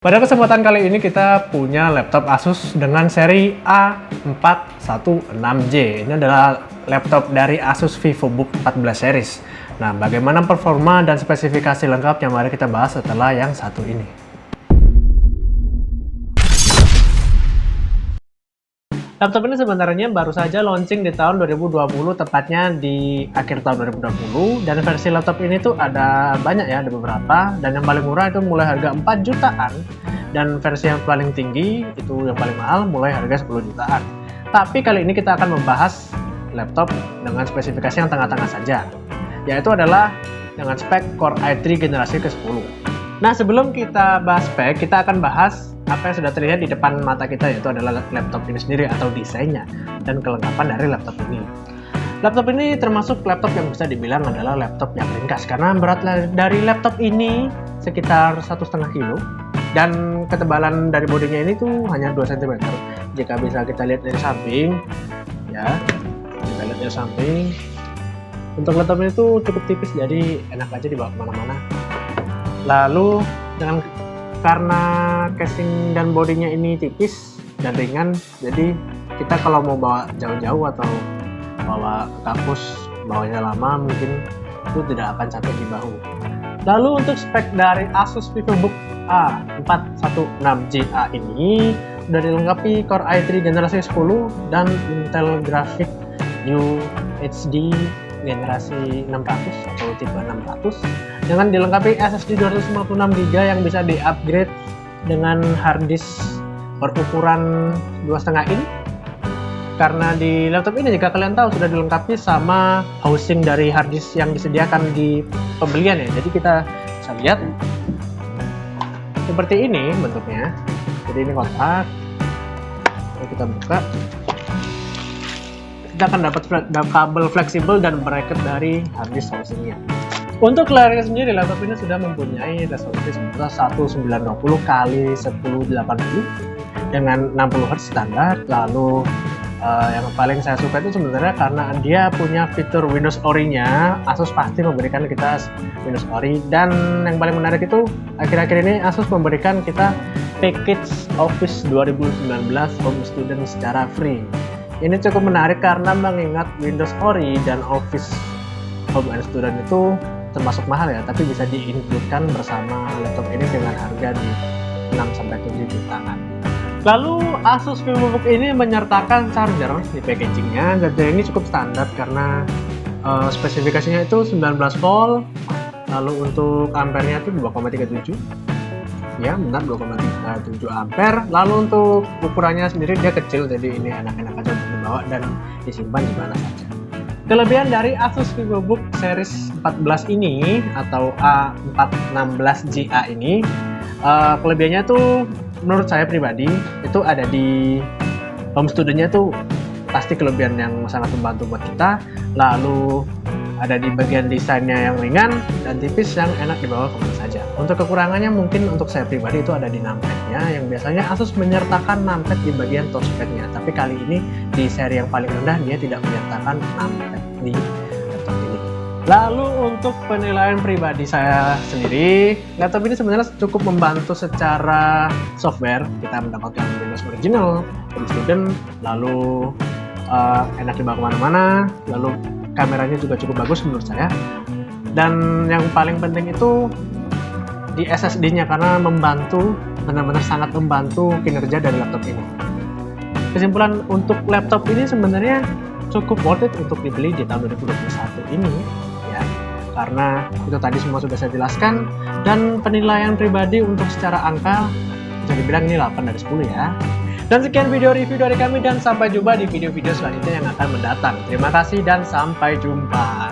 Pada kesempatan kali ini kita punya laptop Asus dengan seri A416J. Ini adalah laptop dari Asus VivoBook 14 series. Nah, bagaimana performa dan spesifikasi lengkapnya mari kita bahas setelah yang satu ini. Laptop ini sebenarnya baru saja launching di tahun 2020, tepatnya di akhir tahun 2020. Dan versi laptop ini tuh ada banyak ya, ada beberapa. Dan yang paling murah itu mulai harga 4 jutaan. Dan versi yang paling tinggi, itu yang paling mahal, mulai harga 10 jutaan. Tapi kali ini kita akan membahas laptop dengan spesifikasi yang tengah-tengah saja. Yaitu adalah dengan spek Core i3 generasi ke-10. Nah, sebelum kita bahas spek, kita akan bahas apa yang sudah terlihat di depan mata kita, yaitu adalah laptop ini sendiri atau desainnya dan kelengkapan dari laptop ini. Laptop ini termasuk laptop yang bisa dibilang adalah laptop yang ringkas karena berat dari laptop ini sekitar 1,5 kilo dan ketebalan dari bodinya ini tuh hanya 2 cm. Jika bisa kita lihat dari samping, ya, kita lihat dari samping, untuk laptop ini tuh cukup tipis, jadi enak aja dibawa kemana-mana. Lalu karena casing dan bodinya ini tipis dan ringan, jadi kita kalau mau bawa jauh-jauh atau bawa ke kampus, bawanya lama, mungkin itu tidak akan capek di bahu. Lalu untuk spek dari Asus VivoBook A416J ini sudah dilengkapi Core i3 generasi 10 dan Intel Graphic UHD generasi 600 atau tipe 600 dengan dilengkapi SSD 256GB yang bisa di-upgrade dengan harddisk berukuran 2,5 in. Karena di laptop ini, jika kalian tahu, sudah dilengkapi sama housing dari harddisk yang disediakan di pembelian ya. Jadi kita bisa lihat seperti ini bentuknya. Jadi ini kotak. Kalau kita buka, kita akan dapat kabel fleksibel dan bracket dari harddisk housingnya. Untuk layarnya sendiri, laptop ini sudah mempunyai resolusi sebesar 1920x1080 dengan 60Hz standar. Lalu yang paling saya suka itu sebenarnya karena dia punya fitur Windows Ori-nya. Asus pasti memberikan kita Windows Ori, dan yang paling menarik itu akhir-akhir ini Asus memberikan kita package Office 2019 Home Student secara free. Ini cukup menarik karena mengingat Windows Ori dan Office Home and Student itu termasuk mahal ya, tapi bisa diincludekan bersama laptop ini dengan harga di 6-7 jutaan. Lalu Asus VivoBook ini menyertakan charger di packagingnya. Charger ini cukup standar karena spesifikasinya itu 19 volt. Lalu untuk ampernya itu 2,37. Ya, benar, 2,37 ampere. Lalu untuk ukurannya sendiri dia kecil, jadi ini enak-enak aja untuk dibawa dan disimpan di mana saja. Kelebihan dari Asus VivoBook series 14 ini atau A416JA ini, kelebihannya tuh menurut saya pribadi itu ada di home studionya tuh pasti kelebihan yang sangat membantu buat kita. Lalu ada di bagian desainnya yang ringan dan tipis yang enak dibawa kemana saja. Untuk kekurangannya mungkin untuk saya pribadi itu ada di numpadnya, yang biasanya Asus menyertakan numpad di bagian touchpadnya, tapi kali ini di seri yang paling rendah dia tidak menyertakan numpad di laptop ini. Lalu untuk penilaian pribadi saya sendiri, laptop ini sebenarnya cukup membantu secara software. Kita mendapatkan Windows original, Home Student, lalu enak dibawa kemana-mana, lalu kameranya juga cukup bagus menurut saya. Dan yang paling penting itu di SSD-nya, karena membantu, benar-benar sangat membantu kinerja dari laptop ini. Kesimpulan untuk laptop ini sebenarnya cukup worth it untuk dibeli di tahun 2021 ini ya, karena itu tadi semua sudah saya jelaskan. Dan penilaian pribadi untuk secara angka bisa dibilang ini 8 dari 10 ya. Dan sekian video review dari kami, dan sampai jumpa di video-video selanjutnya yang akan mendatang. Terima kasih dan sampai jumpa.